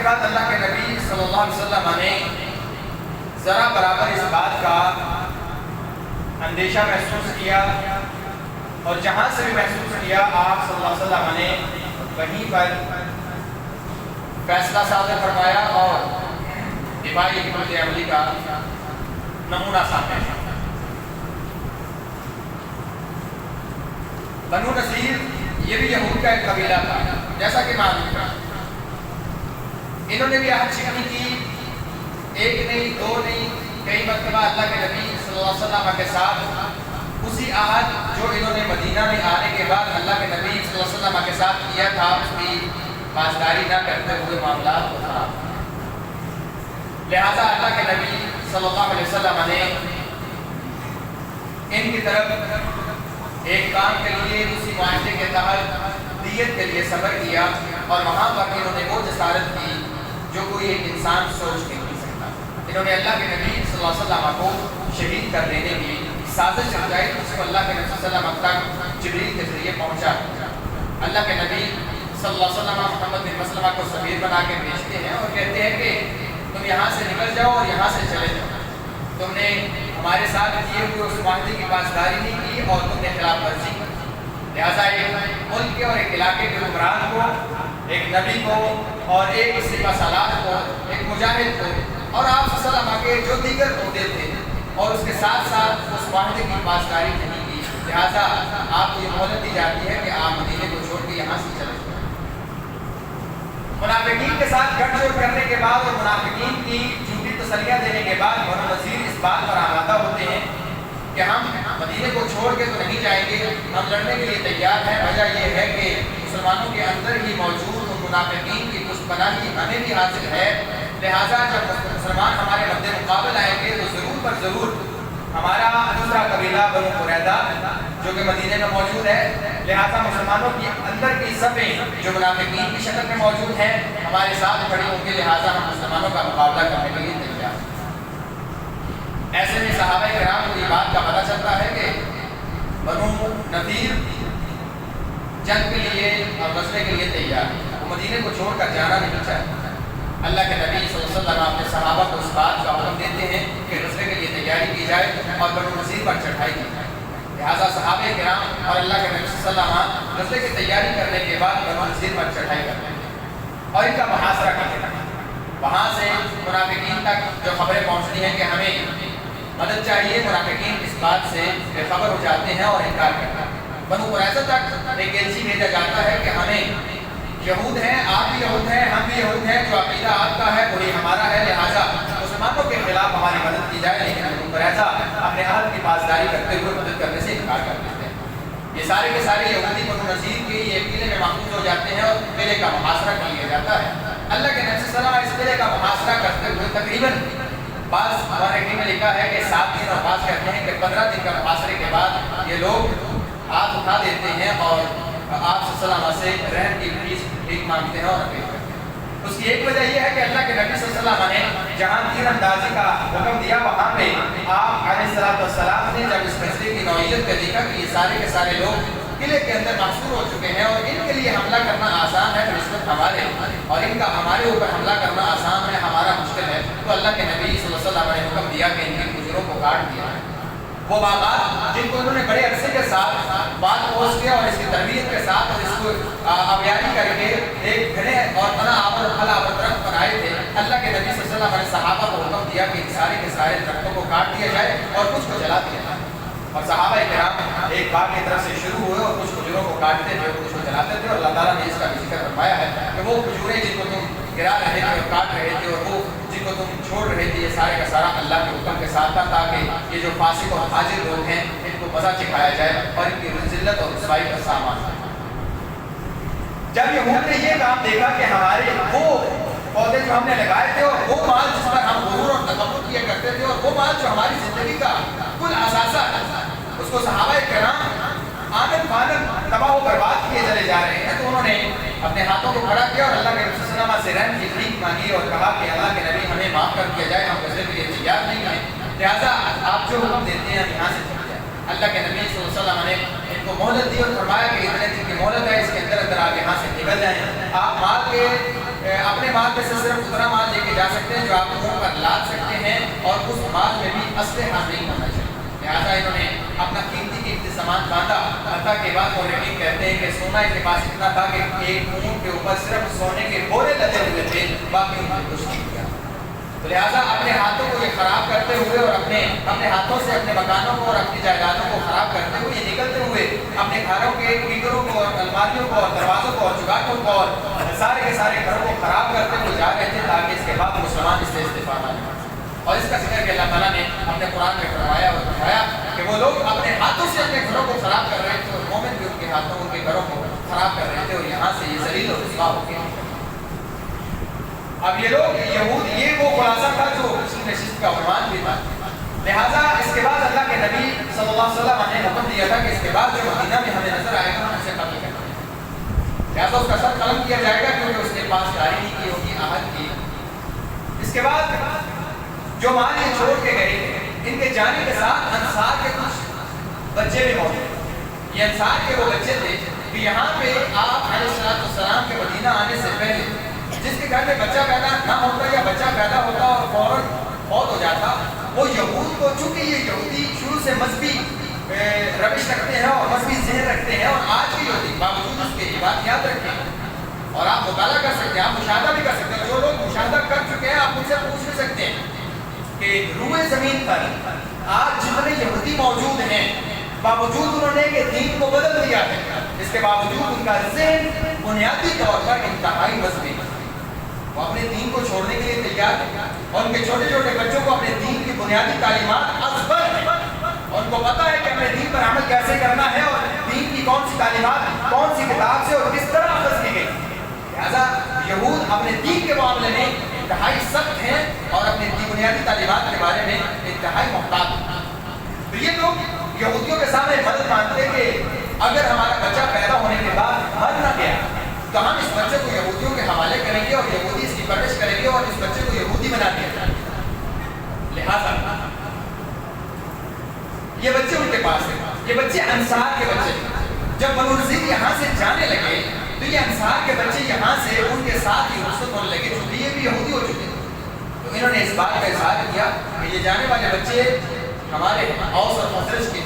بعد اللہ کے نبی صلی اللہ علیہ وسلم نے ذرا برابر اس بات کا اندیشہ محسوس کیا، اور جہاں سے بھی محسوس کیا آپ صلی اللہ علیہ وسلم نے وہیں پر فیصلہ صادر فرمایا اور دفاعی حکمت عملی کا نمونہ سامنے ہے۔ بنو نذیر یہ بھی یہود کا ایک قبیلہ تھا، جیسا کہ معلوم ہے انہوں نے بھی عہد شکنی کی، ایک نہیں دو نہیں کئی مرتبہ اللہ کے نبی صلی اللہ علیہ وسلم کے ساتھ اسی عہد جو انہوں نے مدینہ میں آنے کے بعد اللہ کے نبی صلی اللہ علیہ وسلم کے ساتھ کیا تھا اس کی پاسداری نہ کرتے ہوئے معاملات کو خراب، لہذا اللہ کے نبی صلی اللہ علیہ وسلم نے ان کی طرف ایک کام کے لیے اسی معاہدے کے تحت دیت کے لیے صبر کیا، اور وہاں پر انہوں نے وہ جسارت کی جو کوئی ایک انسان سوچ کے نہیں سکتا۔ انہوں نے اللہ کے نبی صلی اللہ علیہ وسلم کو شہید کر دینے کی سازش رچائی، اس کو اللہ کے نبی صلی اللہ علیہ وسلم تک جبریل کے ذریعے پہنچا۔ اللہ کے نبی صلی اللہ علیہ وسلم محمد بن مسلمہ کو سفیر بنا کے بھیجتے ہیں اور کہتے ہیں کہ تم یہاں سے نکل جاؤ اور یہاں سے چلے جاؤ، تم نے ہمارے ساتھ کیے ہوئے اس معاہدے کی پاسداری نہیں کی اور تم نے خلاف ورزی کی، لہٰذا ایک ملک کے اور ایک علاقے کے حکمران کو، ایک نبی کو اور ایک سپہ سالار کو، ایک مجاہد کو اور آپ صلی اللہ علیہ وسلم کے جو دیگر عہدے تھے اور اس کے ساتھ ساتھ اس معاہدے کی پاسداری نہیں کی، لہٰذا آپ کو یہ مہلت دی جاتی ہے کہ آپ مدینے کو چھوڑ کے یہاں سے چلے جائیں۔ منافقین کے ساتھ گٹھ جوڑ کرنے کے بعد اور منافقین کی جھوٹی تسلیاں دینے کے بعد بنو نذیر اس بات پر آمادہ ہوتے ہیں کہ ہم مدینے کو چھوڑ کے تو نہیں جائیں گے، ہم لڑنے کے لیے تیار ہیں۔ وجہ یہ ہے کہ مسلمانوں کے اندر ہی موجود ان منافقین کی کچھ پناہی ہمیں بھی حاصل ہے، لہٰذا جب مسلمان ہمارے مد مقابل آئیں گے تو ضرور پر ضرور ہمارا دوسرا قبیلہ بنو قریظہ جو کہ مدینے میں موجود ہے، لہٰذا مسلمانوں کی اندر کی صفیں جو منافقین کی شکل میں موجود ہیں ہمارے ساتھ کھڑی ہوں گی، لہٰذا ہم مسلمانوں کا مقابلہ کرنے کے لیے تیار ہیں۔ ایسے میں صحابہ کرام کو یہ بات کا پتہ چلتا ہے کہ بنو نذیر جنگ کے لیے اور غزوے کے لیے تیار ہے، وہ مدینے کو چھوڑ کر جانا نہیں چاہتے۔ اللہ کے نبی صلی اللہ علیہ وسلم اپنے صحابہ کو اس بات کا حکم دیتے ہیں کہ غزوے کے لیے تیاری کی جائے اور بنو نذیر پر چڑھائی کی جائے، لہٰذا صحابہ کرام اور اللہ کے نبی صلی اللہ علیہ وسلم غزوے کی تیاری کرنے کے بعد بنو نذیر پر چڑھائی کرتے ہیں اور ان کا محاصرہ کرتے ہیں۔ وہاں سے منافقین تک جو خبریں پہنچتی ہیں کہ ہمیں مدد چاہیے، منافقین اس بات سے بے خبر ہو جاتے ہیں اور انکار کرتے ہیں۔ بنو قریظہ تک ایک ایلچی بھیجا جاتا ہے کہ ہمیں یہود ہیں، آپ بھی یہود ہیں، ہم بھی یہود ہیں، جو عقیدہ آپ کا ہے وہی ہمارا ہے، لہٰذا مسلمانوں کے خلاف ہماری مدد کی جائے، لیکن بنو قریظہ اپنے عہد کی پاسداری کرتے ہوئے مدد کرنے سے انکار کر دیتے ہیں۔ یہ سارے کے سارے یہودی بنو نذیر کے یہ قلعے میں محفوظ ہو جاتے ہیں اور قلعے کا محاصرہ کر لیا جاتا ہے۔ اللہ کے نبی صلی اللہ علیہ وسلم اس قلعے کا محاصرہ کرتے ہوئے تقریباً بعض مورخین نے لکھا ہے کہ 7 دن اور بعض کہتے ہیں کہ 15 دن کا محاصرے کے بعد یہ لوگ ہاتھ اٹھا دیتے ہیں اور آپ صلی اللہ علیہ وسلم سے رحم کی بھیک مانگتے ہیں اور اپیل کرتے ہیں۔ اس کی ایک وجہ یہ ہے کہ اللہ کے نبی صلی اللہ علیہ وسلم نے جہاں تیر اندازی کا حکم دیا وہاں پہ آپ علیہ السلام نے جب اس مسئلے کی نوعیت کا دیکھا کہ یہ سارے کے سارے لوگ قلعے کے اندر محصور ہو چکے ہیں اور ان کے لیے حملہ کرنا آسان ہے نسبت ہمارے، اور ان کا ہمارے اوپر حملہ کرنا آسان ہے ہمارا مشکل ہے، تو اللہ کے نبی صلی اللہ علیہ وسلم نے حکم دیا کہ ان کے گجروں کو کاٹ دیا ہے۔ وہ باغات جن کو انہوں نے بڑے عرصے کے ساتھ بات پوس کے اور اس کی تربیت کے ساتھ اور اس کو ابیاری کر کے ایک گھنے اور بنا آبر پھل آبر درخت بنائے تھے، اللہ کے نبی صلی اللہ علیہ وسلم نے صحابہ کو حکم دیا کہ سارے کے سارے درختوں کو کاٹ دیا جائے اور کچھ کو جلا دیا جائے، اور صحابہ کرام ایک باغ کی طرف سے شروع ہوئے اور کچھ کھجوروں کو کاٹتے تھے اور کچھ کو جلاتے تھے، اور اللہ تعالیٰ نے اس کا بھی ذکر فرمایا ہے کہ وہ کھجوریں جن کو تم گرا رہے تھے اور کاٹ رہے تھے اور وہ جن کو تم چھوڑ رہے تھے، یہ سارے کا سارا اللہ کے حکم کے ساتھ تھا تاکہ یہ جو فاسق اور فاجر لوگ ہیں ان کو مزہ چکھایا جائے اور ان کی ذلت اور رسوائی کا سامان ہے۔ جب یہود نے یہ کام دیکھا کہ ہمارے وہ پودے جو ہم نے لگائے تھے اور وہ مال جس پر ہم غرور اور تکبر کیا کرتے تھے اور وہ مال جو ہماری زندگی کا کل اثاثہ ہے، اس کو صحابہ کرام آنن فانن تباہ و برباد کیے چلے جا رہے ہیں، تو انہوں نے اپنے ہاتھوں کو کھڑا کیا اور اللہ کے نبی صلی اللہ علیہ وسلم سے رحم کی بھیک مانگی اور کہا کہ اللہ کے نبی ہمیں معاف کر دیا جائے، ہم غزوے کے لیے تیار نہیں ہیں، لہٰذا آپ جو حکم دیتے ہیں ہم یہاں سے چل جائیں۔ اللہ کے نبی صلی اللہ علیہ وسلم نے ان کو مہلت دی اور فرمایا کہ اتنے دن کی مہلت ہے، اس کے اندر اندر آپ یہاں سے نکل جائیں۔ آپ مال کے اپنے مال میں سے صرف اتنا مال لے کے جا سکتے ہیں جو آپ منہ پر لاد سکتے ہیں، اور اس مال میں بھی اسلحہ نہیں ہونا چاہیے۔ لہٰذا انہوں نے اپنا قیمتی سامان باندھا۔ حتیٰ کہ بعض مورخین کہتے ہیں کہ سونا ان کے پاس اتنا تھا کہ ایک اونٹ کے اوپر صرف سونے کے بورے لدے ہوئے تھے، باقی انہوں نے کچھ نہیں کیا۔ تو لہٰذا اپنے ہاتھوں کو یہ خراب کرتے ہوئے اور اپنے ہاتھوں سے اپنے مکانوں کو اور اپنی جائیدادوں کو خراب کرتے ہوئے، یہ نکلتے ہوئے اپنے گھروں کے کیکروں کو اور الماریوں کو اور دروازوں کو اور چگاٹوں کو اور سارے کے سارے گھروں کو خراب کرتے ہوئے جا رہے تھے، تاکہ اس کے بعد مسلمان اس سے استفادہ لیں۔ اور اس کا ذکر کہ اللہ تعالیٰ نے اپنے قرآن میں فرمایا اور بتایا کہ وہ لوگ اپنے ہاتھوں سے اپنے گھروں کو خراب کر رہے تھے، اور مومن بھی ان کے ہاتھوں ان کے گھروں کو خراب کر رہے تھے، اور یہاں سے یہ ذلیل اور رسوا ہو گئے۔ اب یہ لوگ یہود، یہ وہ خلاصہ تھا جو اس نشست کا عنوان بھی تھا۔ لہٰذا اس کے بعد اللہ کے نبی صلی اللہ علیہ وسلم نے حکم دیا تھا کہ اس کے بعد جو مدینہ میں ہمیں نظر آئے گا ہم اسے قتل کریں گے، لہٰذا اس کا سر قلم کیا جائے گا، کیونکہ اس نے پاس جاری نہیں کی ہوگی، عہد کی۔ اس کے بعد جو مال یہ چھوڑ کے گئے تھے، ان کے جانے کے ساتھ انصار کے کچھ بچے بھی موجود۔ یہ انصار کے وہ بچے تھے کہ یہاں پہ آپ علیہ السلام کے مدینہ آنے سے پہلے جس کے گھر میں بچہ پیدا نہ ہوتا یا بچہ پیدا ہوتا اور فوراً فوت ہو جاتا، وہ یہود کو، چونکہ یہ یہودی شروع سے مذہبی روش رکھتے ہیں اور مذہبی ذہن رکھتے ہیں، اور آج بھی یہودی باوجود اس کے یہ بات یاد رکھیں، اور آپ مطالعہ کر سکتے ہیں، آپ مشاہدہ بھی کر سکتے ہیں، جو لوگ مشاہدہ کر چکے ہیں آپ ان سے پوچھ بھی سکتے ہیں کہ روئے زمین پر آج جتنے یہودی موجود ہیں، باوجود انہوں نے کہ دین کو بدل دیا ہے، اس کے باوجود ان کا ذہن بنیادی طور پر انتہائی مذہبی ہے۔ وہ اپنے دین کو چھوڑنے کے لیے تیار ہیں، اور ان کے چھوٹے چھوٹے بچوں کو اپنے دین کی بنیادی تعلیمات ازبر ہیں، اور ان کو پتا ہے کہ اپنے دین پر عمل کیسے کرنا ہے، اور دین کی کون سی تعلیمات کون سی کتاب سے اور کس طرح اخذ کی گئی۔ لہٰذا یہود اپنے دین کے معاملے میں انتہائی سخت ہیں اور اپنی بنیادی تعلیمات کے بارے میں انتہائی محتاط ہیں۔ تو یہ لوگ یہودیوں کے سامنے مدد مانگتے کہ اگر ہمارا بچہ پیدا ہونے کے بعد مر نہ گیا تو ہم اس بچے کو یہودیوں کے حوالے کریں گے، اور یہودی اس کی پرورش کریں گے، اور اس بچے کو یہودی بنا دیا جائے گا۔ لہٰذا یہ بچے ان کے پاس ہیں، یہ بچے انصار کے بچے ہیں۔ جب بنو نذیر یہاں سے جانے لگے تو یہ انصار کے بچے یہاں سے ان کے ساتھ ہی رخصت ہونے لگے، چونکہ یہ بھی یہودی ہو چکے تھے۔ تو انہوں نے اس بات کا اظہار کیا کہ یہ جانے والے بچے ہمارے اوس اور خزرج کے،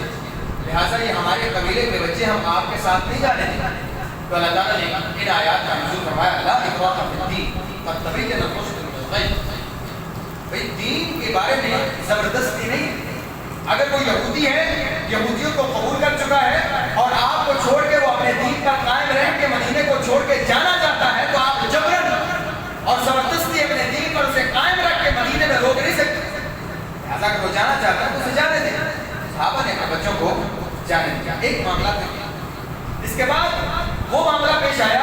لہٰذا یہ ہمارے قبیلے کے بچے، ہم آپ کے ساتھ نہیں جانے دیں۔ تو اللہ تعالیٰ نے ان آیات کا نزول فرمایا، لا اکراہ فی الدین قد تبین الرشد من الغی۔ بھئی دین کے بارے میں زبردستی نہیں، اگر کوئی یہودی ہے، یہودیوں کو قبول کر چکا ہے، اور آپ کو چھوڑ کے وہ اپنے دین پر قائم رہ کے مدینے کو چھوڑ کے جانا چاہتا ہے، تو آپ جبرن اور زبردستی اپنے دین پر اسے قائم رکھ کے مدینے میں روک نہیں سکتے۔ لہٰذا اگر وہ جانا چاہتا ہے تو اسے جانے دیں۔ صحابہ نے اپنے بچوں کو جانے دیا۔ ایک معاملہ تھا۔ اس کے بعد وہ معاملہ پیش آیا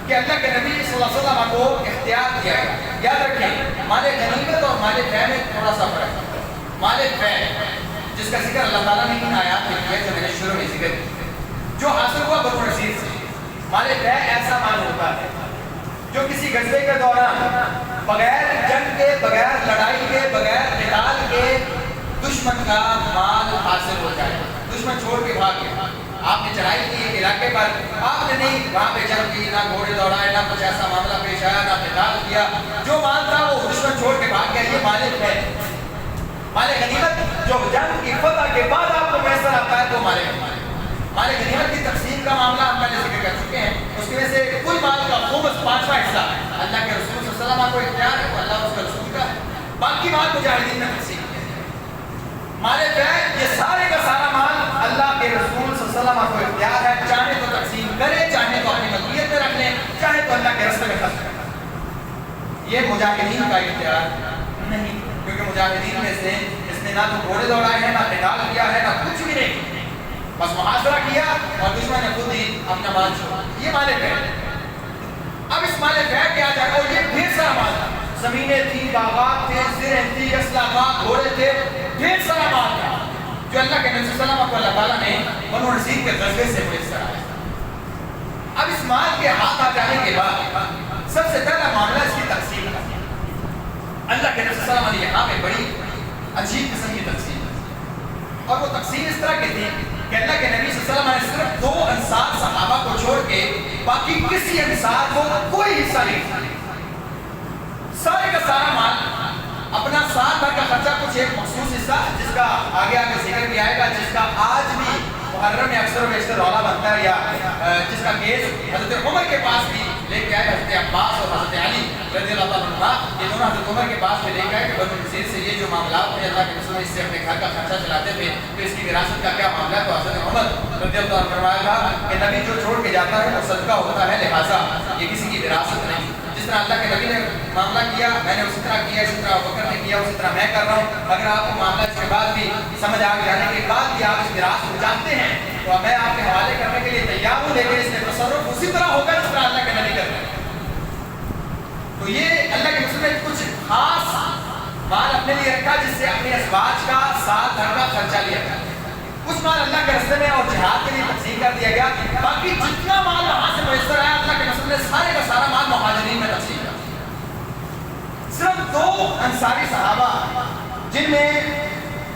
کہ اللہ کے نبی صلی اللہ علیہ وسلم کو احتیاط کیا گیا۔ یاد رکھیں، مال غنیمت اور مال فے میں تھوڑا سا فرق ہے۔ مال فے جس کا ذکر اللہ تعالیٰ نے ان آیات میں کیا جو میں نے شروع میں ذکر کیا، جو حاصل ہوا بنو نذیر سے۔ مال فے ایسا مال ہوتا ہے جو کسی غزوے کے دوران بغیر جنگ کے، بغیر لڑائی کے، بغیر قتال کے دشمن کا مال حاصل ہو جائے، دشمن چھوڑ کے بھاگ گیا، آپ نے چڑھائی کی ایک علاقے پر، آپ نے نہیں وہاں پہ جنگ کی، نہ گھوڑے دوڑائے، نہ کچھ ایسا معاملہ پیش آیا، نہ قتال کیا، جو مال تھا وہ دشمن چھوڑ کے بھاگ گیا، یہ مال ہے۔ مال غنیمت جو جنگ کی فتح کے بعد آپ کو میسر آتا ہے تو مال غنیمت۔ مال غنیمت کی تقسیم کا معاملہ ہم پہلے ذکر کر چکے ہیں، اس میں سے کل مال کا خمس 5واں حصہ اللہ کے رسول صلی اللہ علیہ وسلم کو اختیار ہے، وہ اللہ اس کے رسول کا ہے، باقی مال مجاہدین نے تقسیم کیا ہے۔ مال فے یہ سارے کا سارا مال اللہ کے رسول صلی اللہ علیہ وسلم کو اختیار ہے، چاہے تو تقسیم کرے، چاہے تو اپنی ملکیت میں رکھ لیں، چاہے تو اللہ کے راستے میں خرچ کریں۔ یہ مجاہدین کا اختیار نہیں، کیونکہ مجاہدین میں سے اس نے نہ تو گھوڑے دوڑائے ہیں، نہ قتال کیا ہے، نہ کچھ بھی نہیں، بس محاصرہ کیا اور دشمن نے خود ہی اپنا مال چھوڑا۔ یہ مال فے۔ اب اس مال فے کیا جائے، اور یہ ڈھیر سارا مال تھا، زمینیں تھی، باغات تھے، زرعیں تھی، اسلحات، گھوڑے تھے، ڈھیر سارا مال تھا جو اللہ کے نبی صلی اللہ علیہ وسلم کو اللہ تعالیٰ نے بنو نذیر کے غزوے سے میسر آیا۔ اب اس مال کے ہاتھ آ جانے کے بعد سب سے پہلا معاملہ اس کی تقسیم کا۔ اللہ کے نبی صلی اللہ علیہ وسلم نے یہاں پہ بڑی عجیب قسم کی تقسیم ہے، اور وہ تقسیم اس طرح کی تھی کہ اللہ کے نبی صلی اللہ علیہ وسلم نے صرف 2 انصار صحابہ کو چھوڑ کے باقی کسی انصار کو کوئی حصہ نہیں دیا۔ خرچہ کچھ ایک مخصوص حصہ جس کا آگے آگے ذکر بھی آئے گا، جس کا آج بھی محرم میں اکثر و بیشتر رولا بنتا ہے، یا جس کا کیس حضرت عمر کے پاس بھی لے کے آئے، حضرت عباس اور حضرت علی رضی اللہ تعالیٰ عنہ، یہ دونوں حضرت عمر کے پاس بھی لے کے آئے کہ بنو نذیر سے یہ جو معاملات تھے اللہ کے رسول اس سے اپنے گھر کا خرچہ چلاتے تھے، تو اس کی وراثت کا کیا معاملہ ہے؟ تو حضرت عمر رضی اللہ عنہ فرمایا تھا کہ نبی جو چھوڑ کے جاتا ہے وہ صدقہ ہوتا ہے، لہٰذا یہ کسی کی وراثت نہیں۔ جس طرح اللہ کے نبی نے معاملہ کیا میں نے اسی طرح کیا، اسی طرح ابوبکر نے کیا اسی طرح میں کر رہا ہوں۔ اگر آپ کو معاملہ اس کے بعد بھی سمجھ آ جانے کے بعد بھی آپ اس وراثت کو جانتے ہیں تو میں آپ کے حوالے کرنے کے لیے تیار ہوں، لیکن اس میں تصرف اسی طرح ہوگا جس طرح اللہ کے نبی کرتے ہیں۔ تو یہ اللہ کے رسول نے کچھ خاص مال اپنے لیے رکھا جس سے اپنے ازواج کا سال بھر کا خرچہ لیا گیا، اس مال اللہ کے راستے میں اور جہاد کے لیے تقسیم کر دیا گیا۔ باقی جتنا مال وہاں سے میسر آیا اللہ کے رسول نے سارے کا سارا مال مہاجرین میں تقسیم کر دیا۔ صرف 2 انصاری صحابہ جن میں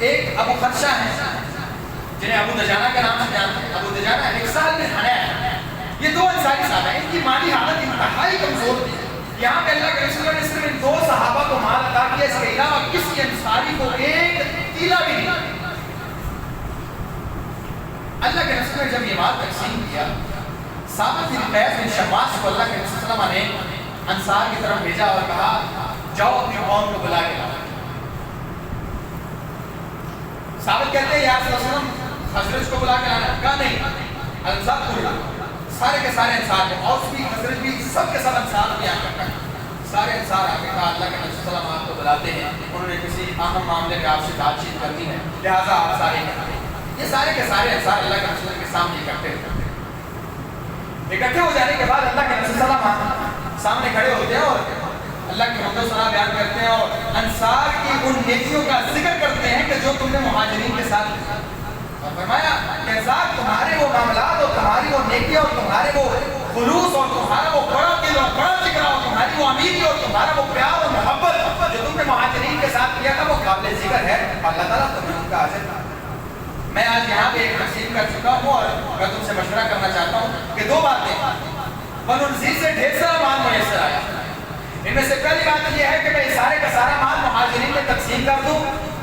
ایک ابو خدشہ ہیں جنہیں ابو دجانہ کے نام سے جانتے ہیں، ابو دجانہ ایک سال میں حنیف، یہ 2 انصاری صحابہ ہیں، ان کی مالی حالت انتہائی کمزور تھی۔ یہاں پہ اللہ کے رسول نے صرف ان 2 صحابہ کو مال عطا کیا، اس کے علاوہ کسی انصاری کو ایک تیلا بھی نہیں۔ اللہ کے رسول نے جب یہ مال تقسیم کیا، ثابت بن قیس بن شماس کو اللہ کے رسول صلی اللہ علیہ وسلم نے انصار کی طرف بھیجا اور کہا جاؤ اپنی قوم کو بلا کے لاؤ۔ ثابت کہتے ہیں یا رسول اللہ علیہ وسلم خزرج کو بلا کے لانا، کہا نہیں انصار کو بلا، سارے کے سارے انصار ہیں، اوس بھی خزرج بھی سب کے سب انصار بھی آ کر سارے انصار آ کے کہا اللہ کے رسول صلی اللہ علیہ وسلم آپ کو بلاتے ہیں، انہوں نے کسی اہم معاملے میں آپ سے بات چیت کرنی ہے، لہٰذا آپ سارے یہ سارے کے سارے انصار اللہ کے رسول کے سامنے اکٹھے ہو جانے کے بعد اللہ کے رسول صلی اللہ علیہ وسلم سامنے کھڑے ہوتے ہیں اور اللہ کی حمد و ثنا بیان کرتے ہیں اور انصار کی ان نیکیوں کا ذکر کرتے ہیں کہ جو تم نے مہاجرین کے ساتھ کیا، اور فرمایا کہ انصار تمہارے وہ معاملات اور تمہاری وہ نیکیاں اور تمہارے وہ خلوص اور تمہارا وہ بڑا دل اور بڑا ذکر اور تمہاری وہ امیری اور تمہارا وہ پیار اور محبت جو تم نے مہاجرین کے ساتھ کیا تھا وہ قابل ذکر ہے، اللہ تعالیٰ تمہیں ان کا اجر۔ میں آج یہاں پہ ایک تقسیم کر چکا ہوں اور میں تم سے مشورہ کرنا چاہتا ہوں کہ 2 باتیں بنو نذیر سے ڈھیر سارا مال میسر آیا، ان میں سے پہلی بات یہ ہے کہ میں سارے کا سارا مال مہاجرین میں تقسیم کر دوں۔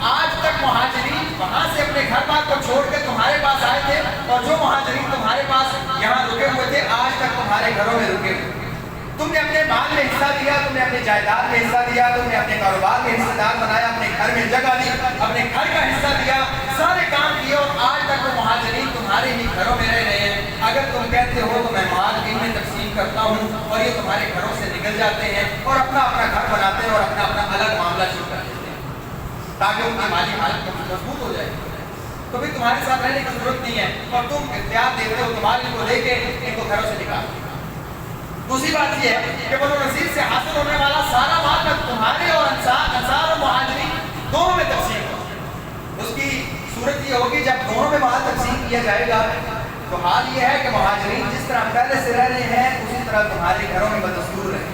آج تک مہاجرین وہاں سے اپنے گھر بار کو چھوڑ کے تمہارے پاس آئے تھے اور جو مہاجرین تمہارے پاس یہاں رکے ہوئے تھے آج تک تمہارے گھروں میں رکے ہوئے، تم نے اپنے مال میں حصہ دیا، تم نے اپنے جائیداد میں حصہ دیا، تم نے اپنے کاروبار میں حصہ دار بنایا، اپنے گھر میں جگہ دی، اپنے گھر کا حصہ دیا، سارے کام کیے اور آج تک وہ مہاجرین تمہارے ہی گھروں میں رہ رہے ہیں۔ اگر تم کہتے ہو تو میں مال ان میں تقسیم کرتا ہوں اور یہ تمہارے گھروں سے نکل جاتے ہیں اور اپنا اپنا گھر بناتے ہیں اور اپنا اپنا الگ معاملہ شروع کر دیتے ہیں تاکہ ان کی مالی حالت مضبوط ہو جائے، تو پھر تمہارے ساتھ رہنے کی ضرورت نہیں ہے اور تم اختیار دیتے ہو تمہارے ان کو لے کے ان کو گھروں سے نکال۔ دوسری بات یہ ہے کہ بنو نذیر سے حاصل ہونے والا سارا مال میں تمہارے اور انصار اور مہاجرین دونوں میں تقسیم ہو۔ اس کی صورت یہ ہوگی جب دونوں میں مال تقسیم کیا جائے گا تو حال یہ ہے کہ مہاجرین جس طرح پہلے سے رہ رہے ہیں اسی طرح تمہارے گھروں میں بدستور رہیں۔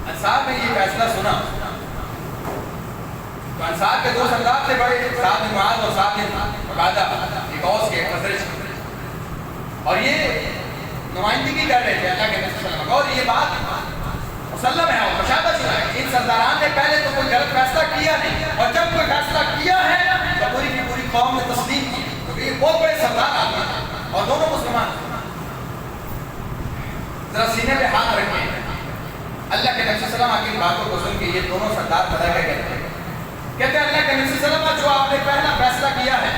انصار نے یہ فیصلہ سنا تو انصار کے 2 سردار تھے بڑے، سعد بن معاذ اور سعد بن عبادہ، ایک اوس کے خزرج، اور یہ نمائندگی کر رہے تھے اللہ کے نبی صلی اللہ علیہ وسلم، اور یہ بات مسلم ہے اور مشاہدہ شدہ ہے، ان سرداران نے پہلے تو کوئی غلط فیصلہ کیا نہیں اور جب کوئی فیصلہ کیا ہے تو پوری کی پوری قوم نے تسلیم کی، کیونکہ یہ بہت بڑے سردار آدمی ہیں اور دونوں مسلمان ہیں۔ ذرا سینے پہ ہاتھ رکھیں، اللہ کے نبی صلی اللہ علیہ وسلم کی باتوں کو سن کے یہ دونوں سردار پتہ کیا کہتے ہیں؟ کہتے ہیں اللہ کے نبی صلی اللہ علیہ وسلم جو آپ نے پہلا فیصلہ کیا ہے،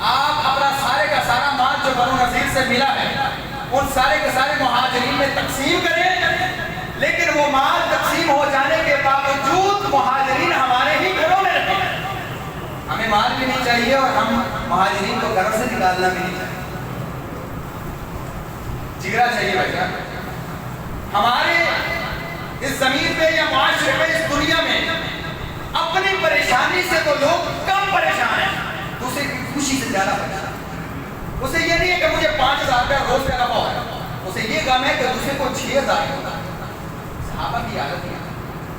آپ اپنا سارے کا سارا مال جو بنو نذیر سے ملا ہے ان سارے کے سارے مہاجرین میں تقسیم کریں، لیکن وہ مال تقسیم ہو جانے کے باوجود مہاجرین ہمارے ہی گھروں میں رہیں، ہمیں مال بھی نہیں چاہیے اور ہم مہاجرین کو گھروں سے نکالنا بھی نہیں چاہیے۔ جگرا چاہیے بھائی جان، ہمارے اس زمین پہ یا معاشرے میں اس دنیا میں اپنی پریشانی سے تو لوگ کم پریشان ہیں، دوسرے کی خوشی سے زیادہ پریشان۔ اسے یہ نہیں ہے کہ مجھے 5,000 روپے روز کا نفع ہے، اسے یہ غم ہے کہ دوسرے کو 6,000 ہوتا ہے۔ صحابہ کی عادت ہے،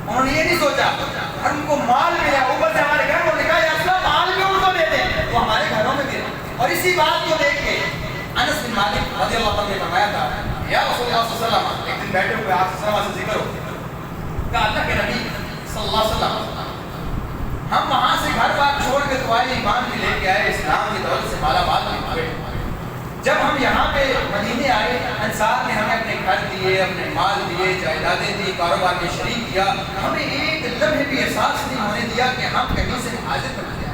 انہوں نے یہ نہیں سوچا اور ان کو مال ملا، اوپر سے ہمارے گھر کو لکھا یا اصلا مال بھی ان کو دیتے ہیں وہ ہمارے گھروں میں دے، اور اسی بات کو دیکھ کے انس بن مالک رضی اللہ عنہ نے فرمایا تھا یا رسول اللہ صلی اللہ علیہ وسلم، ایک دن بیٹھے ہوئے آپ صلی اللہ علیہ وسلم سے ذکر ہو، کہا اللہ کے نبی صلی اللہ علیہ وسلم ہم وہاں سے گھر بار چھوڑ کے دعائے ایمان بھی لے کے آئے، اسلام کی دولت سے مالا مال بھی ہوئے۔ جب ہم یہاں پہ مدینے آئے، انصار نے ہمیں اپنے گھر دیے، اپنے مال دیے، جائیدادیں دی، کاروبار میں شریک کیا، ہمیں ایک لمحے بھی احساس نہیں ہونے دیا کہ ہم کہیں سے حاضر بن گئے۔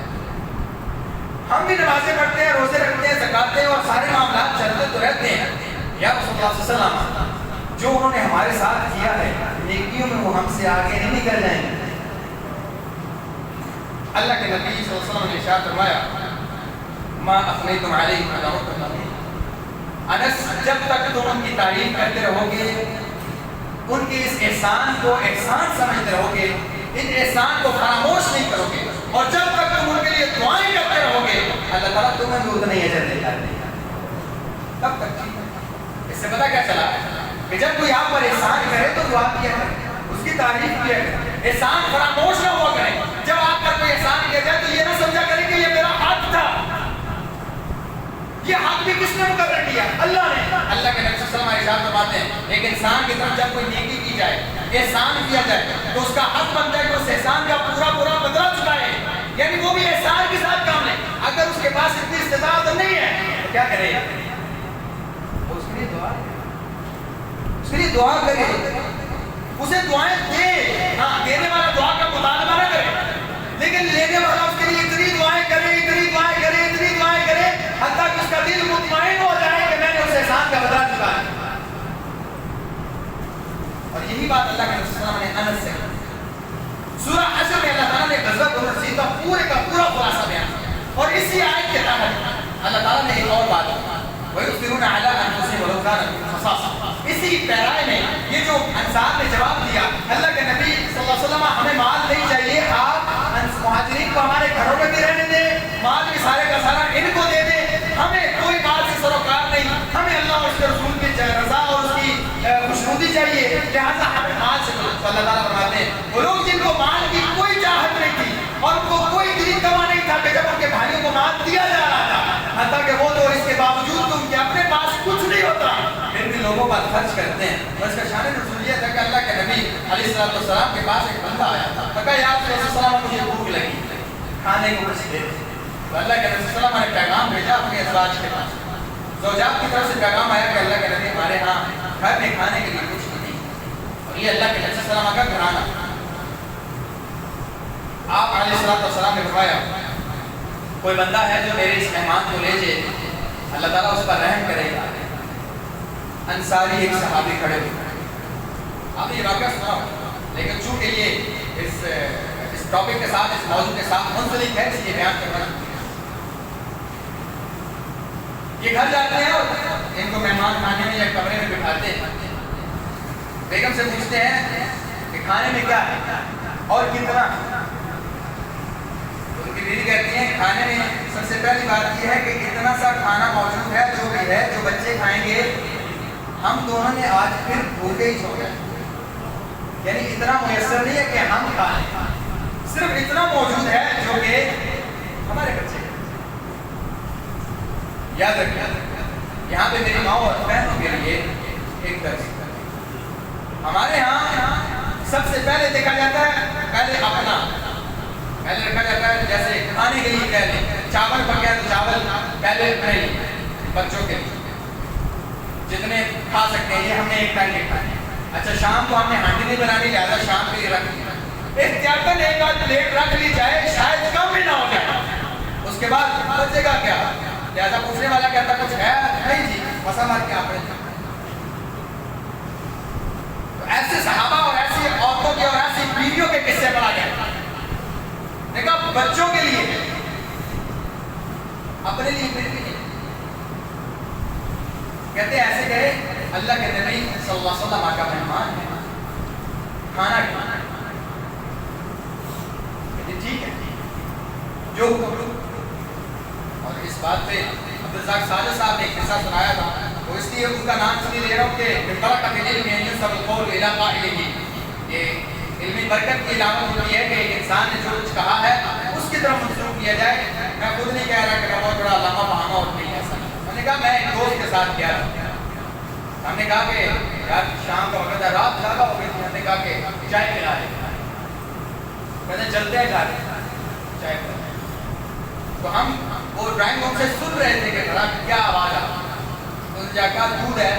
ہم بھی نمازیں پڑھتے ہیں، روزے رکھتے ہیں، زکوٰۃ ہیں اور سارے معاملات چلتے تو رہتے ہیں۔ یا رسول اللہ صلی اللہ علیہ وسلم جو انہوں نے ہمارے ساتھ کیا ہے نیکیوں میں وہ ہم سے آگے نہیں نکل جائیں گے۔ اللہ کے نبی صلی اللہ علیہ وسلم نے ارشاد فرمایا ما افنیتم علیہ فدعوتم لهم، انس جب تک تم ان کی تعریف کرتے رہو گے، ان کے اس احسان کو احسان سمجھتے رہو گے، ان احسان کو فراموش نہیں کرو گے، اور جب تک تم ان کے لیے دعائیں کرتے رہو گے اللہ تعالیٰ تمہیں بھی اتنا ہی اجر دیتا ہے۔ تب تک اس سے پتہ کیا چلا کہ جب کوئی آپ پر احسان کرے تو دعا کیا کرے، اس کی تعریف کیا کرے، احسان فراموش نہ ہوا کرے۔ جب آپ پر کوئی احسان کیا جائے تو یہ نہ سمجھا کرے کہ یہ میرا حق تھا، یہ حق بھی کس نے مقرر کیا؟ اللہ نے۔ اللہ کے نبی صلی اللہ علیہ وسلم ارشاد فرماتے ہیں ایک انسان کی طرف جب کوئی نیکی کی جائے، احسان کیا جائے تو اس کا حق بنتا ہے کہ اس احسان کا پورا بدلہ چکائے، یعنی وہ بھی احسان کے ساتھ کام لے۔ اگر اس کے پاس اتنی استطاعت نہیں ہے تو کیا کرے؟ اس کے لیے دعا کرے، اس کے لیے دعا کرے، اسے دعائیں دے۔ ہاں، دینے والا دعا کا مطالبہ نہ کرے، لیکن لینے والا اس کے لیے اتنی دعائیں کرے، اتنی دعائیں کرے، اتنی دعائیں کرے حتیٰ کہ اس کا دل مطمئن ہو جائے کہ میں نے اس احسان کا بدلہ چکایا۔ اور یہی بات اللہ کے رسول صلی اللہ علیہ وسلم نے انس سے سورہ حشر میں اللہ تعالیٰ نے غزوہ الرسید کا پورے کا پورا خلاصہ بیان کیا، اور اسی آیت کے تحت اللہ تعالیٰ نے ایک اور بات وَيُؤْثِرُونَ عَلَىٰ أَنفُسِهِمْ وَلَوْ كَانَ بِهِمْ خَصَاصَةٌ، اسی پیرائے میں یہ جو انصار نے جواب دیا اللہ کے نبی صلی اللہ علیہ وسلم ہمیں مال نہیں چاہیے، آپ مہاجرین کو ہمارے گھروں میں بھی رہنے دیں، مال بھی سارے کا سارا ان کو دے دیں، ہمیں کوئی مال سے سروکار نہیں، ہمیں اللہ اور اس کے رسول کی رضا اور اس کی خوشنودی چاہیے، لہٰذا ہمیں مال سے۔ اللہ تعالیٰ فرماتے ہیں وہ لوگ جن کو مال کی کوئی چاہت نہیں تھی اور ان کو کوئی دل کما نہیں تھا کہ جب ان کے بھائیوں کو مال دیا جا رہا تھا، حتیٰ کہ وہ تو اس کے باوجود تم کے اپنے پاس کچھ نہیں ہوتا پھر بھی لوگوں پر خرچ کرتے ہیں۔ اور اس کا شان رسول یہ تھا کہ اللہ کے نبی علیہ السلام کے پاس ایک بندہ آیا تھا، کہا یا رسول اللہ صلی اللہ علیہ وسلم مجھے بھوک لگی، کھانے کو کچھ دے۔ تو اللہ کے نبی صلی اللہ علیہ وسلم نے پیغام بھیجا اپنے ازواج کے پاس، زوجات کی طرف سے پیغام آیا کہ اللہ کے نبی ہمارے ہاں گھر میں کھانے کے لیے کچھ نہیں، اور یہ اللہ کے نبی صلی اللہ علیہ وسلم کا گھرانہ۔ آپ علیہ السلام نے فرمایا کوئی بندہ ہے جو میرے اس مہمان کو لے جائے اللہ تعالیٰ اس پر رحم کرے گا۔ انصاری ایک صحابی کھڑے ہوئے، آپ نے یہ واقعہ سنا ہو، لیکن چونکہ یہ اس ٹاپک کے ساتھ، اس موضوع کے ساتھ منسلک ہے اس لیے بیان کرنا۔ یہ گھر جاتے ہیں اور ان کو مہمان کھانے میں یا کمرے میں بٹھاتے ہیں، بیگم سے پوچھتے ہیں کہ کھانے میں کیا ہے اور کتنا؟ ان کی بیوی کہتی ہیں کھانے میں سب سے پہلی بات یہ ہے کہ اتنا سا کھانا موجود ہے جو بھی ہے جو بچے کھائیں گے، ہم دونوں نے آج پھر بھوکے ہی چھوڑ گئے، یعنی اتنا میسر نہیں ہے کہ ہم کھائیں، صرف اتنا موجود ہے جو کہ ہمارے بچے۔ یاد رکھیں یہاں پہ میری ماں اور بہنوں کے لیے ایک درس، ہمارے ہاں سب سے پہلے دیکھا جاتا ہے پہلے اپنا، پہلے رکھا جاتا ہے جیسے کھانے کے لیے پہلے چاول پک گیا تو چاول پہلے اپنے بچوں کے لیے جتنے کھا سکتے ہیں، یہ ہم نے ایک ٹائم دیکھا ہے۔ اچھا شام کو ہم نے ہانڈی نہیں بنانی لہٰذا شام کے لیے رکھ دیا، احتیاطاً ایک آدھ پلیٹ رکھ لی جائے شاید کم بھی نہ ہو جائے، اس کے بعد بچے گا کیا؟ لہٰذا پوچھنے والا کہتا کچھ ہے نہیں جی مسا مار کے آپ نے۔ تو ایسے صحابہ اور ایسی عورتوں کے اور ایسی بیویوں کے قصے پڑھا گئے، دیکھا بچوں کے لیے اپنے لیے پھر بھی کہتے ہیں ایسے کہے اللہ کے نبی صلی اللہ علیہ وسلم کا مہمان ہے، کھانا کھانا ٹھیک ہے جو اور اس بات پہ عبدالرزاق ساجد صاحب نے ایک قصہ سنایا تھا، وہ اس لیے ان کا نام اس لیے لے رہا ہوں کہ برکت العلم ینسب القول الی قائلہ، یہ علمی برکت کی علامت ہوتی ہے کہ ایک انسان نے جو کچھ کہا ہے اس کی طرف منسوخ کیا جائے۔ میں خود نہیں کہہ رہا کہ میں بہت بڑا علامہ فہامہ اور نہیں ایسا، میں نے کہا میں ایک دوست کے ساتھ گیا، ہم نے کہا کہ یار شام کا وقت ہے رات زیادہ ہو گئی تھی، ہم نے کہا کہ چائے پلا لیں، کہتے ہیں چلتے ہیں گھر چائے پہ. تو ہم وہ ڈرائنگ روم سے سن رہے تھے کہ بڑا کیا آواز آ. تو جا کہا دودھ ہے.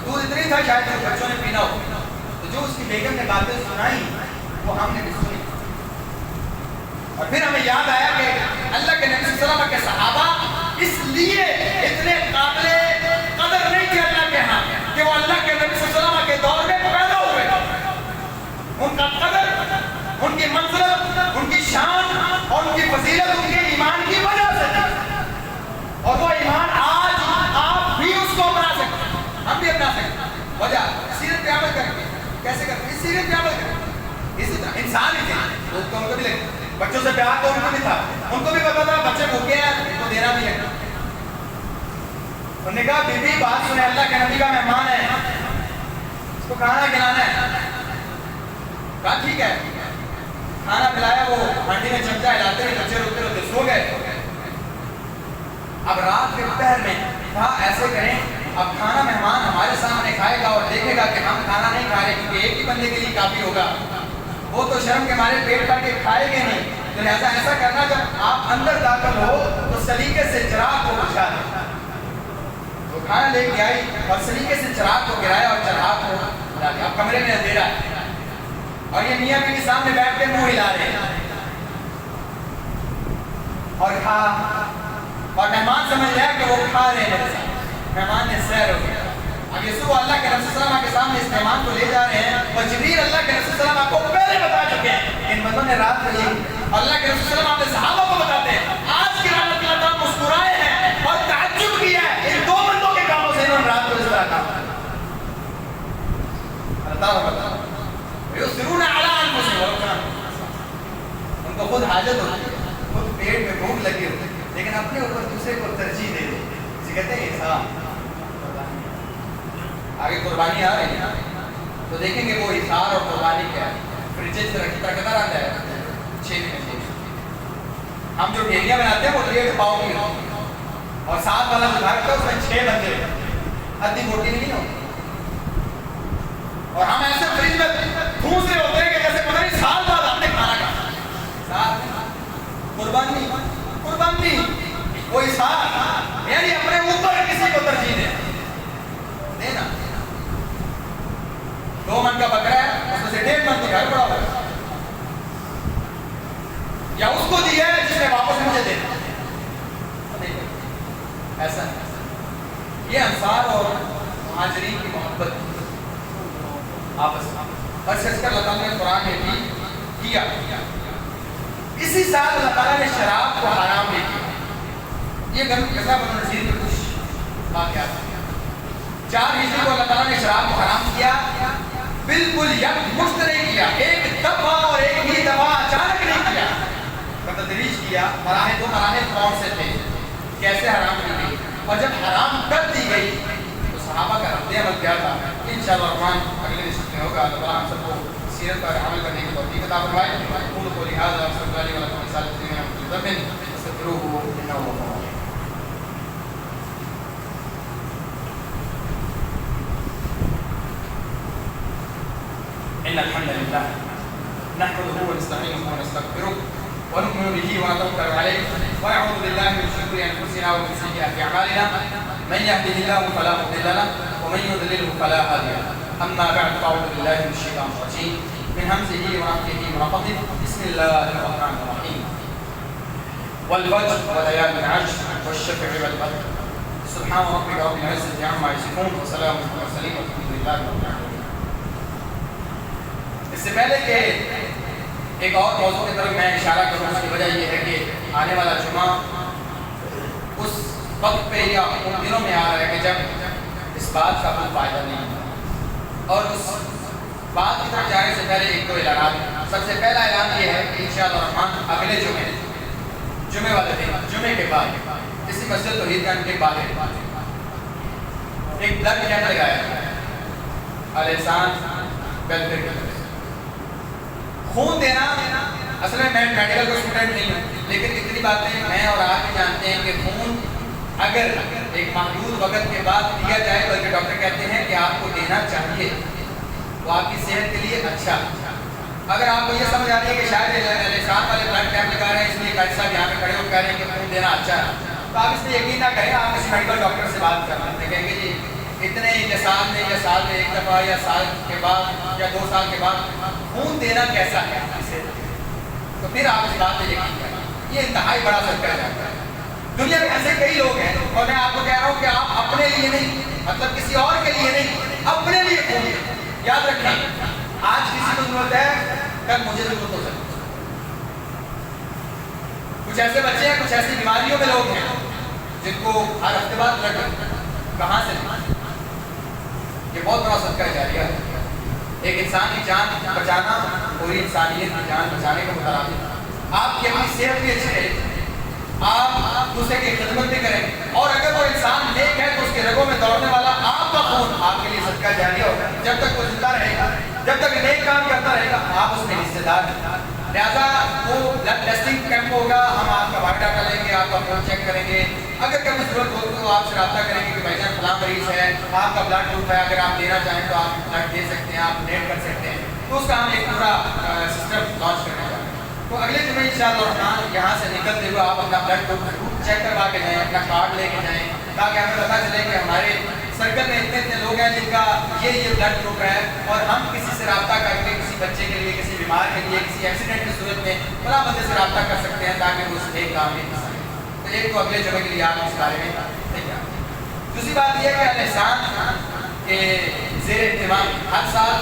دودھ اتنی تھا شاید جو بچوں نے پینا ہو. تو جو اس کی بیگم نے باتیں سنائی وہ ہم نے بھی سنی. اور پھر ہمیں یاد آیا کہ اللہ کے نبی صلی اللہ علیہ وسلم کے صحابہ اس لیے اتنے قابل قدر نہیں تھے اللہ کے ہاں کہ وہ اللہ کے نبی صلی اللہ علیہ وسلم کے دور میں پیدا ہوئے. ان کا قدر، ان کی منزلت، ان کی شان اور ان کی فضیلت ان کے ایمان کی وجہ سے تھی. اور وہ ایمان آج آپ بھی اس کو اپنا سکتے ہیں، ہم بھی اپنا سکتے ہیں. وجہ سیرت پہ عمل کریں گے. کیسے کرتے ہیں؟ سیرت پہ عمل کریں. اسی طرح انسان ہی تھے، دوست تو ان کو بھی لگے، بچوں سے پیار تو ان کو بھی تھا، ان کو بھی پتا تھا بچے بھوکے ہیں ان کو دینا بھی ہے. انہوں نے کہا بی بی بات سنیں، اللہ کے نبی کا مہمان ہے، اس کو کھانا کھلانا ہے. کہا ٹھیک ہے. کھانا پلایا. وہ ہانڈی میں چمچہ ہلاتے ہوئے بچے روتے روتے سو گئے. اب رات کے پہر میں کہا ایسے کریں، اب کھانا مہمان ہمارے سامنے کھائے گا اور دیکھے گا کہ ہم کھانا نہیں کھا رہے کیونکہ ایک ہی بندے کے لیے کافی ہوگا. وہ تو شرم کے مارے پیٹ بھر کے کھائے گے نہیں. تو لہٰذا ایسا کرنا جب آپ اندر داخل ہو تو سلیقے سے چراغ کو بجھا دیں. وہ کھانا لے کے آئی اور سلیقے سے چراغ کو گرایا اور چراغ کو بجھا دیا. اب کمرے میں اندھیرا ہے اور یہ میاں بیوی سامنے بیٹھ کے منہ ہلا رہے ہیں اور کھا. اور مہمان سمجھ لیا کہ وہ کھا رہے ہیں میرے ساتھ. مہمان نے سیر ہو گیا. اب یسوع اللہ کے نبی صلی اللہ علیہ وسلم کے سامنے اس مہمان کو لے جا رہے ہیں اور جبریل اللہ کے نبی صلی اللہ علیہ وسلم کو پہلے بتا چکے ہیں ان بندوں نے رات میں یہ. اللہ کے نبی صلی اللہ علیہ وسلم اپنے صحابہ کو بتاتے ہیں آج کی رات اللہ تعالیٰ مسکرائے ہیں اور تعجب کیا ہے ان دو بندوں کے کاموں سے انہوں نے رات کو اس طرح کہا. اللہ تعالیٰ بتا یسرون علی انفسہم، ان کو خود حاجت ہوتی ہے، خود پیٹ میں بھوک لگی ہوتی ہے لیکن اپنے اوپر دوسرے کو ترجیح دے دے. اسے کہتے ہیں احسان. آگے قربانی آ رہی ہے تو دیکھیں گے وہ اظہار اور قربانی کیا ہے. فریج سے رکھی طرح کتنا آتا ہے 6 دن. ہم جو ڈیریاں بناتے ہیں وہ 1.5 پاؤ کی ہوتی ہے اور 7 والا جو بھاگتا ہے اس میں 6 بندے ادھی موٹی نہیں ہوتی. اور ہم ایسے فریج میں ٹھوس رہے ہوتے ہیں کہ جیسے پتہ نہیں سال بعد ہم نے کھانا کھایا. قربانی قربانی وہ اظہار یعنی اپنے اوپر کسی کو ترجیح دینا. 2 من کا بکرا ہے اس میں سے 1.5 من تو گھر پڑا ہوا ہے یا اس کو دیا ہے جس نے واپس مجھے دینا. ایسا یہ انصار اور مہاجرین کی محبت آپس میں بس اس کا اللہ تعالیٰ نے قرآن میں بھی کیا. اسی سال اللہ تعالیٰ نے شراب کو حرام بھی کیا. یہ غزوہ بنو نذیر میں کچھ واقعات ہیں. 4 ہجری کو اللہ تعالیٰ نے شراب کو حرام کیا. بالکل یک مشت نہیں کیا، ایک دفعہ اور ایک ہی دفعہ اچانک نہیں کیا، تدریج کیا. مراحل 2 مراحل کون سے تھے کیسے حرام کی گئی اور جب حرام کر دی گئی تو صحابہ کا رد عمل کیا تھا. انشاءاللہ الرحمن اگلے نشست میں ہوگا. اللہ تعالیٰ ہم سب کو سیرت پر عمل کرنے کی توفیق عطا فرمائے. اقول قولی ھذا واستغفر لي ولكم ولسائر المسلمين من كل ذنب فاستغفروه انه هو الغفور الرحيم. ان الحمد لله نحمده ونستعينه ونستغفره ونؤمن به ونتوكل عليه ونعوذ بالله من شرور انفسنا ومن سيئات اعمالنا من يهده الله فلا مضل له ومن يضلل فلا هادي له. اما بعد فاعوذ بالله من الشيطان الرجيم من همزه ونفخه ونفثه. بسم الله الرحمن الرحيم. والفجر وليال العشر والشفع والوتر. سبحان ربك رب العزة عما يصفون وسلام على المرسلين والحمد لله رب العالمين. اس سے پہلے کہ ایک اور موضوع کی طرف میں اشارہ کروں اس کی وجہ یہ ہے کہ آنے والا جمعہ اس وقت پہ یا ان دنوں میں آ رہا ہے کہ جب اس بات کا کوئی فائدہ نہیں ہے. اور اس بات کی طرف جانے سے پہلے 1-2 اعلانات. سب سے پہلا اعلان یہ ہے کہ انشاءاللہ الرحمن اگلے جمعے والے دن جمعے کے بعد اسی مسجد توحید گنج کے باہر ایک بلڈ کیمپ لگایا ہے الاحسان ویلفیئر کی طرف سے. خون دینا اصل میں میڈیکل کا اسٹوڈنٹ نہیں ہوں لیکن اتنی باتیں میں اور آپ بھی جانتے ہیں کہ خون اگر ایک محدود وقت کے بعد دیا جائے بلکہ ڈاکٹر کہتے ہیں کہ آپ کو دینا چاہیے، وہ آپ کی صحت کے لیے اچھا. اگر آپ کو یہ سمجھ آ رہی ہے کہ شاید احسان والے بلڈ کیمپ لگا رہے ہیں اس لیے قاری صاحب یہاں پہ کھڑے ہو کہہ رہے ہیں کہ خون دینا اچھا ہے، تو آپ اس پہ یقین نہ کریں. آپ کسی میڈیکل ڈاکٹر سے بات کرنا ہے، کہیں گے جی اتنے یا سال میں ایک دفعہ یا سال کے بعد یا 2 سال کے بعد خون دینا کیسا ہے اسے، تو پھر آپ اس بات پہ یقین کریں. یہ انتہائی بڑا سرکل جاتا ہے. دنیا میں ایسے کئی لوگ ہیں اور میں آپ کو کہہ رہا ہوں کہ آپ اپنے لیے نہیں، مطلب کسی اور کے لیے نہیں، اپنے لیے خون دیں. یاد رکھیں آج کسی کو ضرورت ہے کل مجھے ضرورت ہو سکتی ہے. کچھ ایسے بچے ہیں، کچھ ایسی بیماریوں میں لوگ ہیں جن کو ہر ہفتے بعد بلڈ کہاں سے لیں. یہ بہت بڑا صدقہ جاریہ ہے. ایک انسان کی جان بچانا پوری انسانیت کی جان بچانے کا مطالبہ ہے. آپ کی اپنی صحت بھی اچھی رہے، آپ دوسرے کی خدمت بھی کریں، اور اگر وہ انسان نیک ہے تو اس کے رگوں میں دوڑنے والا آپ کا خون آپ کے لیے صدقہ جاریہ ہوگا. جب تک وہ زندہ رہے گا، جب تک نیک کام کرتا رہے گا، آپ اس میں حصے دار ہیں. لہٰذا وہ بلڈ ٹیسٹنگ کیمپ ہوگا، ہم آپ کا بایو ڈاٹا لیں گے، آپ کا خون چیک کریں گے. اگر کبھی ضرورت ہو تو آپ سے رابطہ کریں گے کہ بھائی جان فلاں مریض ہے، آپ کا بلڈ گروپ ہے، اگر آپ لینا چاہیں تو آپ بلڈ دے سکتے ہیں، آپ ڈونیٹ کر سکتے ہیں. تو اس کا ہم ایک پورا سسٹم لانچ کرنے جا رہے ہیں. تو اگلے جمعے انشاءاللہ الرحمن یہاں سے نکلتے ہوئے آپ اپنا بلڈ گروپ چیک کروا کے جائیں، اپنا کارڈ لے کے جائیں، تاکہ ہمیں پتہ چلے کہ ہمارے سرکل میں اتنے لوگ ہیں جن کا یہ بلڈ گروپ ہے، اور ہم کسی سے رابطہ کر کے کسی بچے کے لیے، کسی بیمار کے لیے، کسی ایکسیڈنٹ کی صورت میں فلاں بندے سے رابطہ کر سکتے ہیں تاکہ وہ اس ایک کام میں حصہ لیں. تو ایک تو اگلے جمعے کے لیے آپ اس بارے میں تیار. دوسری بات یہ ہے کہ الاحسان کے زیر اہتمام ہر سال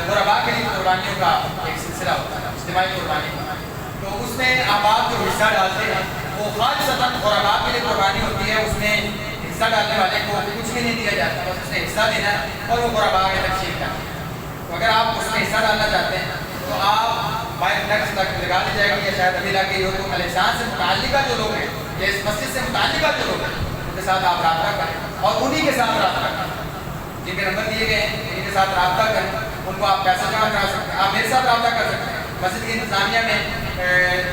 غرباء کے لیے قربانیوں کا ایک سلسلہ ہوتا ہے، اجتماعی قربانی کا. تو اس میں آپ جو حصہ ڈالتے ہیں وہ خالصتاً غرباء کے لیے قربانی ہوتی ہے. اس میں حصہ ڈالنے والے کو کچھ بھی نہیں دیا جاتا، بس اس نے حصہ دینا ہے اور وہ غرباء میں تقسیم کرنا ہے. تو اگر آپ اس میں حصہ ڈالنا چاہتے ہیں تو آپ بائی فلیکس تک لگا دی جائے گی، یا شاید ابھی لگی ہو. تو الاحسان سے متعلقہ جو لوگ ہیں یا اس مسجد سے متعلقہ جو لوگ ہیں ان کے ساتھ آپ رابطہ کریں، اور انہی کے ساتھ رابطہ کریں جن کے نمبر دیے گئے ہیں، ان کے ساتھ رابطہ کریں. ان کو آپ پیسہ جمع کرا سکتے ہیں، آپ میرے ساتھ رابطہ کر سکتے ہیں. مسجد کی انتظامیہ میں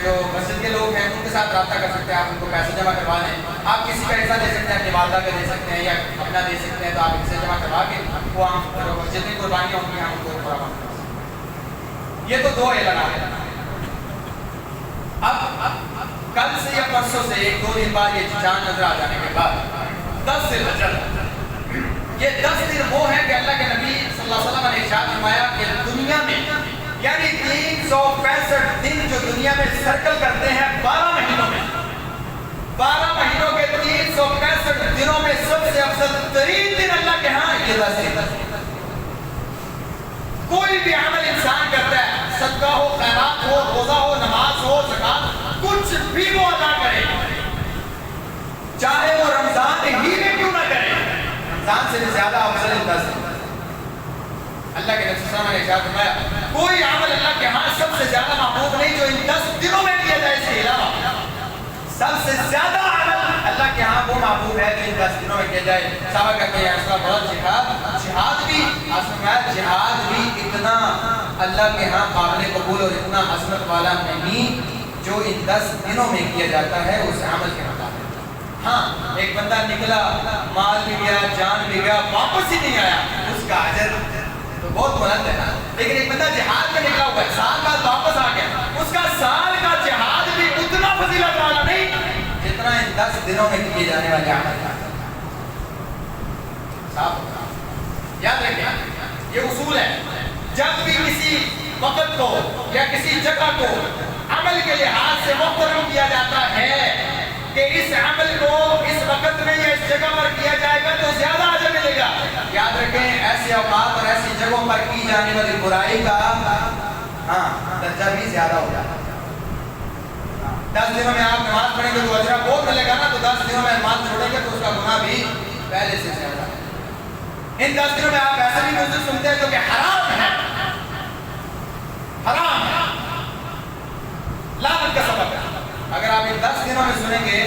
جو مسجد کے لوگ ہیں ان کے ساتھ رابطہ کر سکتے ہیں، آپ ان کو پیسہ جمع کروا دیں. آپ کسی کا حصہ دے سکتے ہیں، اپنی والدہ کا دے سکتے ہیں یا اپنا دے سکتے ہیں. تو آپ حصہ جمع کروا کے وہ ہم جتنی قربانیاں ہوں گی ہم ان کو پورا کر سکتے ہیں. یہ تو 2 اعلانات ہیں. اب کل سے یا پرسوں سے 1-2 دن بعد یہ چاند نظر آ جانے کے بعد 10 ذی الحجہ، یہ 10 دن وہ ہیں کہ اللہ کے نبی صلی اللہ علیہ وسلم نے ارشاد فرمایا کہ دنیا میں یعنی 365 دن جو دنیا میں سرکل کرتے ہیں 12 مہینوں میں، 12 مہینوں کے 365 دنوں میں سب سے افضل ترین دن اللہ کے ہاں یہ 10 دن. کوئی بھی عمل انسان کرتا ہے، صدقہ ہو، خیرات ہو، روزہ ہو، نماز ہو، زکات، کچھ بھی وہ ادا کرے، چاہے وہ رمضان ہی میں کیوں نہ کرے، رمضان سے بھی زیادہ افضل 10 دن. اللہ کے نبی صلی اللہ علیہ وسلم نے ارشاد فرمایا کوئی عمل اللہ کے ہاں سب سے زیادہ محبوب نہیں جو ان 10 دنوں میں کیا جائے. اس کے علاوہ سب سے زیادہ عمل اللہ کے ہاں وہ محبوب ہے جو ان 10 دنوں میں کیا جائے. صحابہ کہتے ہیں اس کا بہت جہاد بھی جہاد بھی اتنا اللہ کے ہاں قابل قبول اور اتنا عظمت والا نہیں جو ان 10 دنوں میں کیا جاتا ہے اس عمل کے مطابق. ہاں ایک بندہ نکلا، مال بھی گیا، جان بھی گیا، واپس ہی نہیں آیا، اس کا اجر تو بہت بلند ہے نا. لیکن ایک بندہ جہاد میں نکلا ہوا ہے، سال بعد واپس آ گیا، اس کا سال کا جہاد بھی اتنا فضیلت والا نہیں جتنا ان 10 دنوں میں کیے جانے والے عمل کا. صاحب یاد رکھیں یہ اصول ہے، جب بھی کسی وقت کو یا کسی جگہ کو عمل کے لحاظ سے محترم کیا جاتا ہے کہ اس عمل کو اس وقت میں یا اس جگہ پر کیا جائے گا تو زیادہ اجر ملے گا. یاد رکھیں ایسے اوقات اور ایسی جگہوں پر کی جانے والی برائی کا درجہ بھی زیادہ ہو جاتا ہے. 10 دنوں میں آپ نماز پڑھیں گے تو اجر بہت ملے گا نا، تو 10 دنوں میں نماز چھوڑیں گے تو اس کا گناہ بھی پہلے سے زیادہ ہے. ان 10 دنوں میں آپ ایسے بھی موضوع سنتے ہیں جو کہ حرام ہے، حرام ہے، لعنت کا سبب ہے. اگر آپ ان 10 دنوں میں سنیں گے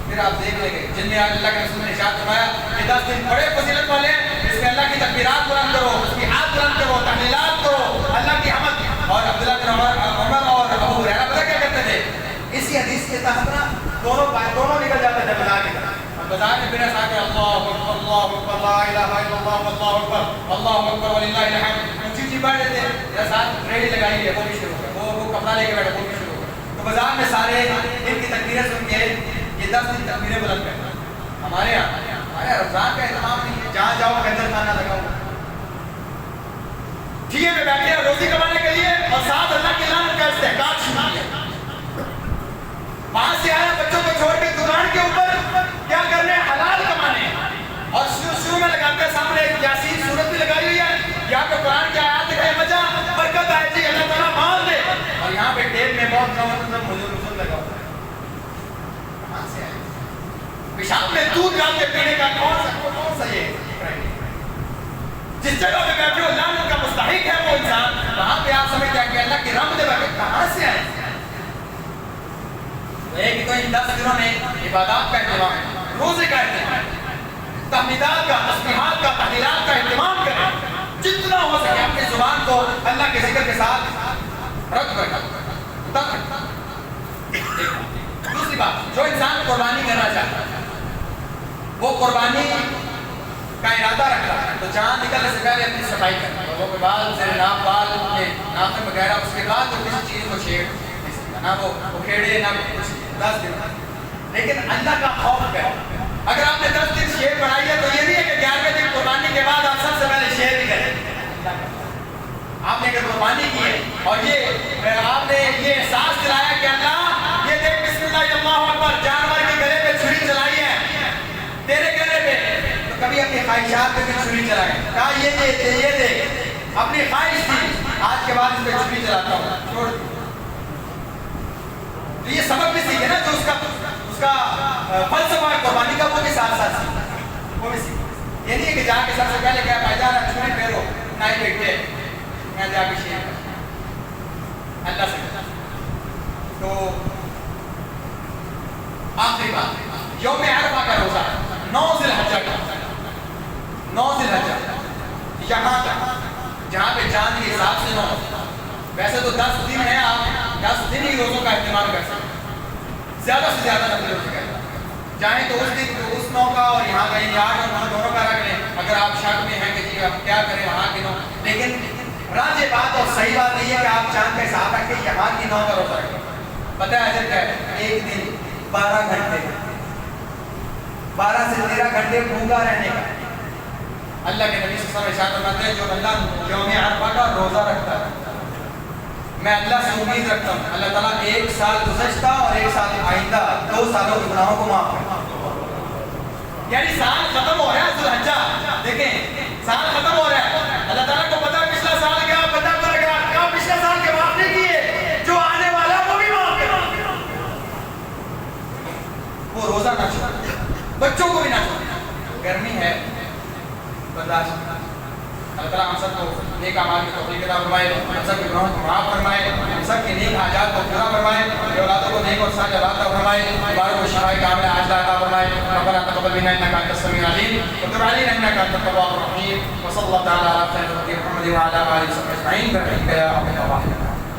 پھر آپ دیکھ لیں گے جن میں اللہ کے رسول نے ارشاد فرمایا یہ 10 دن بڑے فضیلت والے ہیں، اس میں اللہ کی تکبیرات بلند کرو، تسبیحات بلند کرو، تحلیلات کرو، اللہ کی حمد. اور عبداللہ بن عمر اور ابو ہریرہ پتہ کیا کرتے تھے؟ اسی حدیث کے تحت نا دونوں نکل جاتے تھے بازار کی طرف. بازار میں بنا اللہ اکبر، اللہ اکبر، لا الہ الا اللہ، اللہ اکبر، اللہ اکبر وللہ الحمد. اونچی پیچھے بیٹھ دیتے ہیں یا ساتھ ریڈی لگائی ہے وہ بھی شروع ہو گیا، وہ کپڑا لے کے بیٹھے وہ بھی شروع ہو گیا. تو بازار میں سارے ان کی تکبیریں سن کے یہ 10 دن تکبیریں بلند کرتے ہیں. ہمارے یہاں رمضان کا اہتمام نہیں ہے، جہاں جاؤ کندر کھانا لگا ہوا ٹھیک ہے بیٹھے ہیں روزی کمانے کے لیے اور ساتھ اللہ کی لعنت کا استحقاق شروع کیا. وہاں سے آیا بچوں کو چھوڑ کے دکان کے اوپر کیا کرنے حلال کمانے اور شروع میں لگاتے ہیں سامنے ایک یاسین صورت بھی لگائی ہوئی ہے یہاں پہ قرآن کی آیات دکھائے مجا برکت آئے جی اللہ تعالیٰ مال دے اور یہاں پہ ٹیپ میں بہت مجھے لگا ہوا ہے. کہاں سے آئے؟ پیشاب میں دودھ ڈال کے پینے کا کون سا یہ جس جگہ پہ بیٹھے ہو لعنت کا مستحق ہے وہ انسان وہاں پہ آپ سمجھتے ہیں کہ اللہ کی رحمت ہے کہاں سے آئے؟ ایک تو ان 10 دنوں میں عبادات کا اہتمام ہے، روزے کا اہتمام ہے، تحمیدات کا، تسبیحات کا، تحلیلات کا اہتمام کریں جتنا ہو سکے اپنی زبان کو اللہ کے ذکر کے ساتھ رکھ کر. دوسری بات جو انسان قربانی کرنا چاہتا ہے وہ قربانی کا ارادہ رکھتا ہے تو جان نکلنے سے پہلے اپنی صفائی کرنا ہے. لوگوں کے بال سے ناپ بال ناخن وغیرہ اس کے بعد تو کسی چیز کو چھیڑ نہ وہ کھیڑے نہ کچھ 10 دن لیکن اللہ کا خوف کرے. اگر آپ نے 10 دن شیر بڑھائی ہے تو یہ نہیں ہے کہ 11ویں دن قربانی کے بعد آپ سب سے پہلے شیر بھی کریں. آپ نے اگر قربانی کی ہے اور یہ آپ نے یہ احساس دلایا کہ اللہ یہ دیکھ بسم اللہ اللہ اکبر جانور کے گلے پہ چھری چلائی ہے تیرے گلے پہ تو کبھی اپنی خواہشات پہ بھی چھری چلائیں. کہا یہ دے اپنی خواہش تھی آج کے بعد اس پہ چھری چلاتا ہوں چھوڑ. تو یہ سبق بھی سیکھے نا جو اس کا فلسفہ قربانی کا وہ بھی ساتھ سیکھے وہ بھی سیکھے. یہ نہیں ہے کہ جا کے سب سے پہلے کیا بھائی جانا چھری پھیرو نہ ہی بیٹھے میں جا کے شیر اللہ سے. تو آخری بات یوم عرفہ کا روزہ 9 ذی الحجہ یہاں تک جہاں پہ چاند کے حساب سے 9 ویسے تو 10 دن ہیں آپ 10 دن ہی روزوں کا اہتمام کر سکتے زیادہ سے زیادہ نفل روزے کا چاہیں تو اس دن اس 9 کا اور یہاں کا 8 اور 9 دونوں کا رکھ لیں اگر آپ شک میں ہیں کہ جی آپ کیا کریں وہاں کے 9 لیکن راجع بات اور صحیح بات نہیں ہے کہ آپ چاند کا حساب رکھ کے یہاں کی 9 کا روزہ رکھیں. پتہ ہے اجر کیا ہے ایک دن 12 گھنٹے 12 سے 13 گھنٹے بھوکا رہنے کا. اللہ کے نبی صلی اللہ علیہ وسلم ارشاد فرماتے ہیں جو اللہ یوم عرفہ کا روزہ رکھتا ہے میں اللہ سے امید رکھتا ہوں اللہ تعالیٰ 1 سال گزشتہ اور 1 سال آئندہ 2 سالوں کے گناہوں کو معاف کرے. یعنی سال ختم ہو رہا ہے ذو الحجہ دیکھیں سال ختم ہو رہا ہے اللہ تعالیٰ کو پتا پچھلا سال کیا پتا پڑ گیا کیا پچھلے سال کے معاف نہیں کیے جو آنے والا وہ بھی معاف کرے. وہ روزہ نہ چھوڑے بچوں کو بھی نہ چھوڑے گرمی ہے برداشت اللہ تعالیٰ ہم سب کو نیک اعمال کی توفیق عطا فرمائے ہم سب کے گناہوں کو معاف فرمائے ہم سب کے نیک حاجات کو پورا فرمائے اپنے اولادوں کو نیک اور صالح اولاد عطا فرمائے بیماروں کو شفاء کاملہ عاجلہ عطا فرمائے ربنا تقبل منا انك انت السميع العليم وتب علينا انك انت التواب الرحيم وصلى الله تعالى على خير خلقه محمد وعلى اله وصحبه اجمعين برحمتك يا ارحم الراحمين.